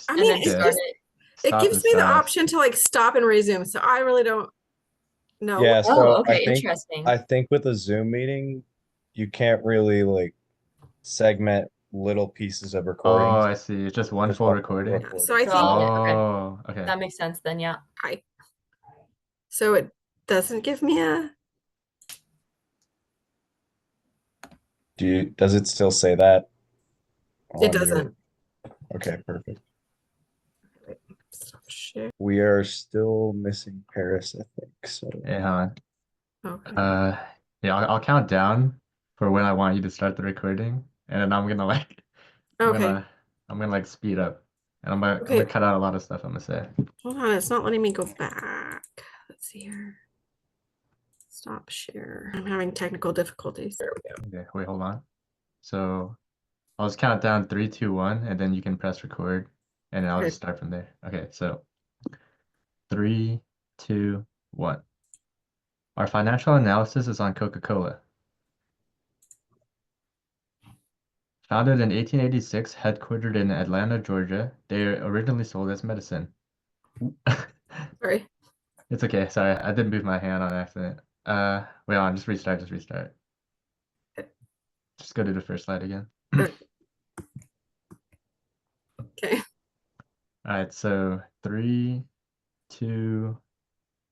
I and mean, then it start just it. it Stop gives and me the start. option to like stop and resume. So I really don't know. Yeah, Oh, so okay, interesting. I think with a Zoom meeting, you can't really like segment little pieces of Oh, recordings. I see. It's just one Just full one full recording. So I So think I'll, okay, Oh, okay. that makes sense then. Yeah. I so it doesn't give me a Does it still say that it on your? doesn't. Okay, perfect. Stop share. We are still missing Paris, I think. So Hey, hon. Okay. Yeah, I'll count down for when I want you to start the recording, and then I'm Okay. gonna, I'm gonna like speed up, and I'm gonna Okay. cut out a lot of stuff I'm gonna say. Hold on, it's not letting me go back. Let's see here. Stop share. I'm having technical difficulties. There we go. Okay, wait, hold on. So I'll just count down 3, 2, 1, and then you can press record, and then I'll Okay. just start from there. Okay, so 3, 2, 1. Our financial analysis is on Coca-Cola. Founded in 1886, headquartered in Atlanta, Georgia, they originally sold as medicine. Sorry. It's okay. Sorry, I did move my hand on accident. Wait on, just restart, just restart. Just go to the first slide again. Okay. All right, so 3, 2,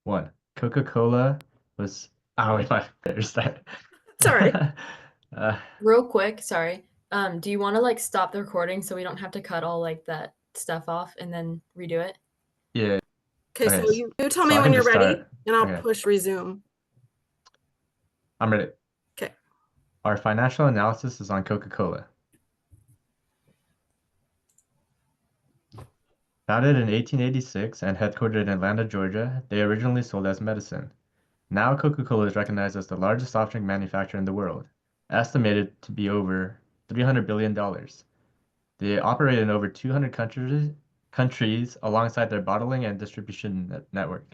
1. Coca-Cola was. Oh, wait, my restart. Sorry. Real quick, sorry. Do you want to like stop the recording so we don't have to cut all like that stuff off and then redo it? Yeah. Okay, Okay, so you tell so me I when can you're just ready start. and I'll Okay, push resume. I'm ready. Okay. Our financial analysis is on Coca-Cola. Founded in 1886 and headquartered in Atlanta, Georgia, they originally sold as medicine. Now Coca-Cola is recognized as the largest soft drink manufacturer in the world, estimated to be over $300 billion. They operate in over 200 countries alongside their bottling and distribution network.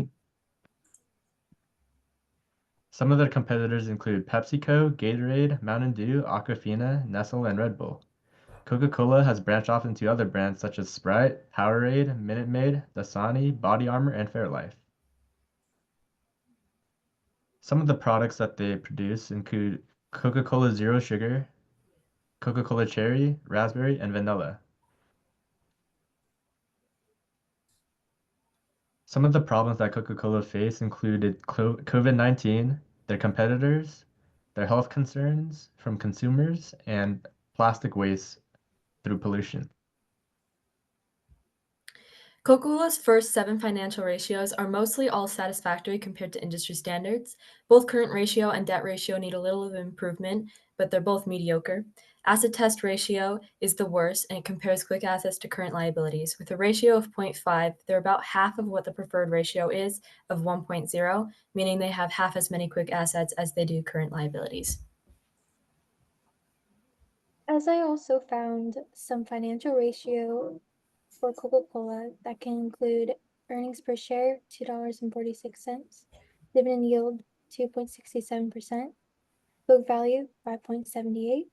Some of their competitors include PepsiCo, Gatorade, Mountain Dew, Aquafina, Nestle, and Red Bull. Coca-Cola has branched off into other brands such as Sprite, Powerade, Minute Maid, Dasani, Body Armor, and Fairlife. Some of the products that they produce include Coca-Cola Zero Sugar, Coca-Cola Cherry, Raspberry, and Vanilla. Some of the problems that Coca-Cola faced included COVID-19, their competitors, their health concerns from consumers, and plastic waste through pollution. Coca-Cola's first 7 financial ratios are mostly all satisfactory compared to industry standards. Both current ratio and debt ratio need a little of improvement, but they're both mediocre. Asset test ratio is the worst, and it compares quick assets to current liabilities. With a ratio of 0.5, they're about half of what the preferred ratio is of 1.0, meaning they have half as many quick assets as they do current liabilities. As I also found some financial ratio for Coca-Cola that can include earnings per share, $2.46, dividend yield, 2.67%, book value, 5.78,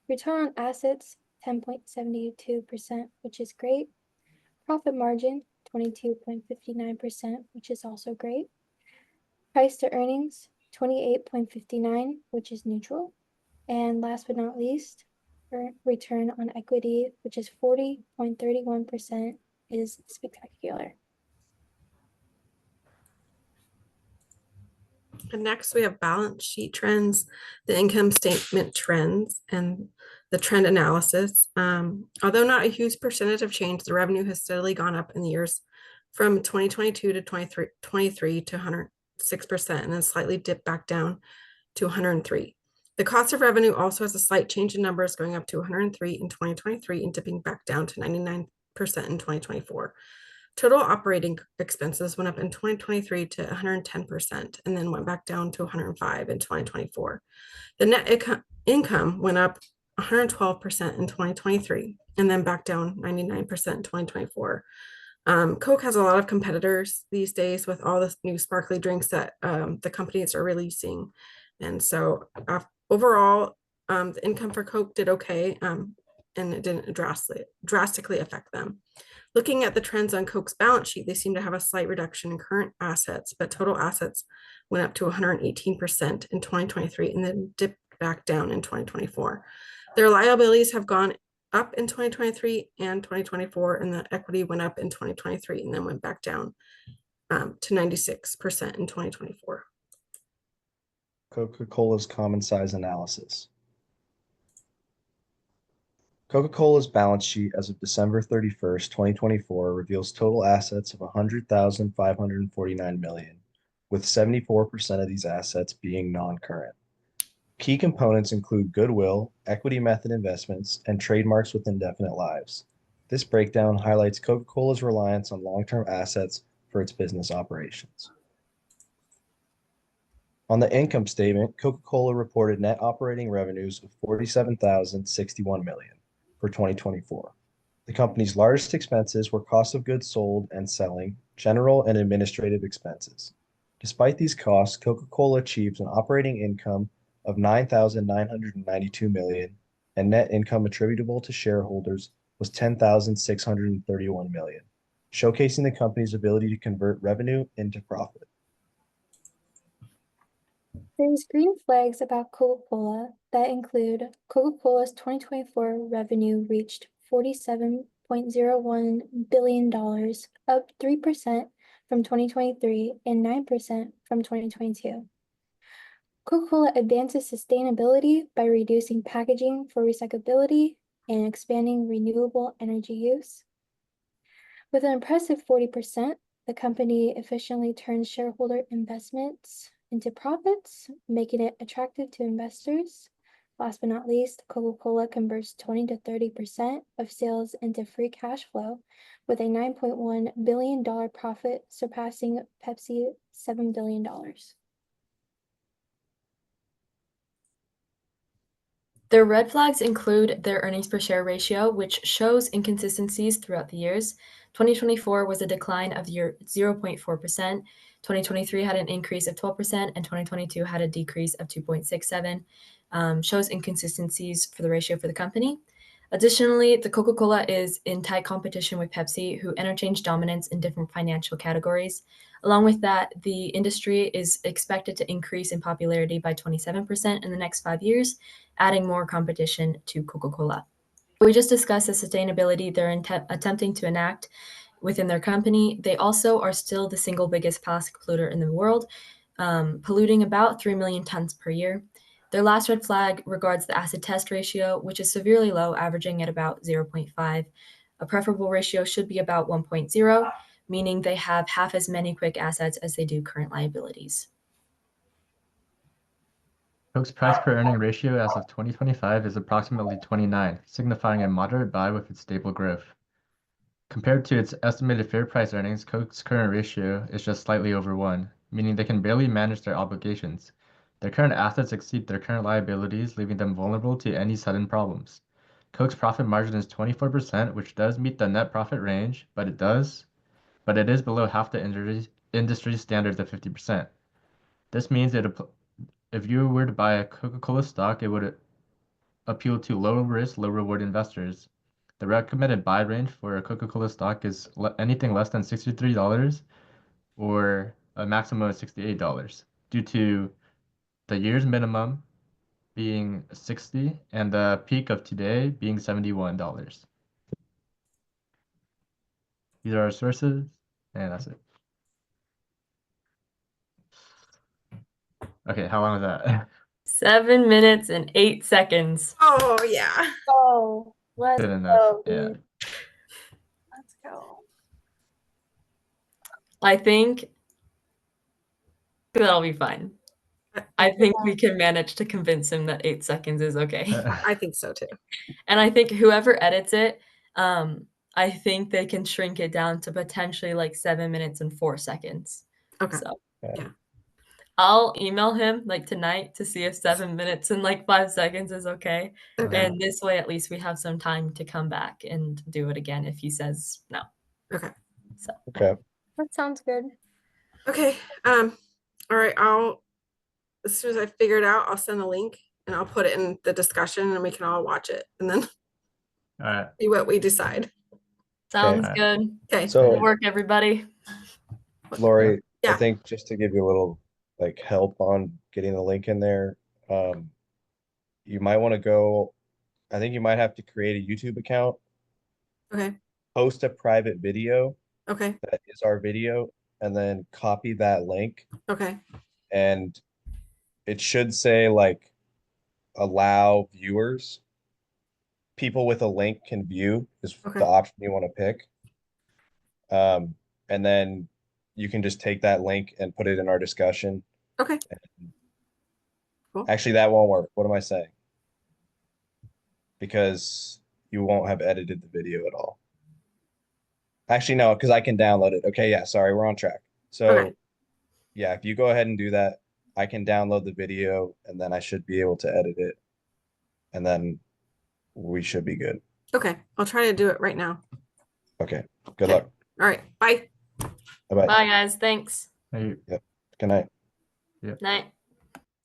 return on assets, 10.72%, which is great, profit margin, 22.59%, which is also great, price to earnings, 28.59, which is neutral, and last but not least, return on equity, which is 40.31%, is spectacular. And next we have balance sheet trends, the income statement trends, and the trend analysis. Although not a huge percentage of change, the revenue has steadily gone up in the years from 2022 to 23 to 106%, and then slightly dipped back down to 103. The cost of revenue also has a slight change in numbers, going up to 103 in 2023 and dipping back down to 99% in 2024. Total operating expenses went up in 2023 to 110% and then went back down to 105 in 2024. The net income went up 112% in 2023 and then back down 99% in 2024. Coke has a lot of competitors these days with all the new sparkly drinks that the companies are releasing. And so overall, the income for Coke did okay, and it didn't drastically affect them. Looking at the trends on Coke's balance sheet, they seem to have a slight reduction in current assets, but total assets went up to 118% in 2023 and then dipped back down in 2024. Their liabilities have gone up in 2023 and 2024, and the equity went up in 2023 and then went back down to 96% in 2024. Coca-Cola's common size analysis. Coca-Cola's balance sheet as of December 31st, 2024 reveals total assets of 100,549 million, with 74% of these assets being non-current. Key components include goodwill, equity method investments, and trademarks with indefinite lives. This breakdown highlights Coca-Cola's reliance on long-term assets for its business operations. On the income statement, Coca-Cola reported net operating revenues of 47,061 million for 2024. The company's largest expenses were cost of goods sold and selling, general and administrative expenses. Despite these costs, Coca-Cola achieved an operating income of 9,992 million, and net income attributable to shareholders was 10,631 million, showcasing the company's ability to convert revenue into profit. There's green flags about Coca-Cola that include Coca-Cola's 2024 revenue reached $47.01 billion, up 3% from 2023 and 9% from 2022. Coca-Cola advances sustainability by reducing packaging for recyclability and expanding renewable energy use. With an impressive 40%, the company efficiently turns shareholder investments into profits, making it attractive to investors. Last but not least, Coca-Cola converts 20 to 30% of sales into free cash flow, with a $9.1 billion profit, surpassing Pepsi's $7 billion. Their red flags include their earnings per share ratio, which shows inconsistencies throughout the years. 2024 was a decline of 0.4%. 2023 had an increase of 12%, and 2022 had a decrease of 2.67%. Shows inconsistencies for the ratio for the company. Additionally, the Coca-Cola is in tight competition with Pepsi, who interchange dominance in different financial categories. Along with that, the industry is expected to increase in popularity by 27% in the next 5 years, adding more competition to Coca-Cola. We just discussed the sustainability they're attempting to enact within their company. They also are still the single biggest plastic polluter in the world, polluting about 3 million tons per year. Their last red flag regards the acid test ratio, which is severely low, averaging at about 0.5. A preferable ratio should be about 1.0, meaning they have half as many quick assets as they do current liabilities. Coke's price per earning ratio as of 2025 is approximately 29, signifying a moderate buy with its stable growth. Compared to its estimated fair price earnings, Coke's current ratio is just slightly over 1, meaning they can barely manage their obligations. Their current assets exceed their current liabilities, leaving them vulnerable to any sudden problems. Coke's profit margin is 24%, which does meet the net profit range, but it is below half the industry standard of 50%. This means if you were to buy a Coca-Cola stock, it would appeal to low risk, low reward investors. The recommended buy range for a Coca-Cola stock is anything less than $63 or a maximum of $68 due to the year's minimum being 60 and the peak of today being $71. These are our sources, and that's it. Okay, how long was that? 7 minutes and 8 seconds. Oh, yeah. Oh, let's Good enough. go, Yeah. dude. Let's go. I think that'll be fine. I think we can manage to convince him that 8 seconds is okay. I think so too. And I think whoever edits it, I think they can shrink it down to potentially like 7 minutes and 4 seconds. Okay. So Yeah. I'll email him like tonight to see if 7 minutes and like 5 seconds is okay. Okay. And this way, at least we have some time to come back and do it again if he says no. Okay. So Okay. That sounds good. Okay. All right. As soon as I figure it out, I'll send a link and I'll put it in the discussion and we can all watch it and then All right. see what we decide. Sounds Okay. good. Okay, So- Good work, everybody. Lori, I Yeah. think just to give you a little like help on getting the link in there, you might want to go, I think you might have to create a YouTube account, okay, post a private video okay, that is our video, and then copy that link. okay, And it should say like allow viewers. People with a link can view is Okay. the option you want to pick. And then you can just take that link and put it in our discussion. okay. Actually, that won't work. What am I saying? Because you won't have edited the video at all. Actually, no, because I can download it. Okay, yeah, sorry, we're on track. So, Okay. yeah, if you go ahead and do that, I can download the video and then I should be able to edit it. And then we should be good. Okay, I'll try to do it right now. Okay, good Okay. luck. All right, bye. Bye-bye. Bye, guys. Thanks. Hey, Good night. Night.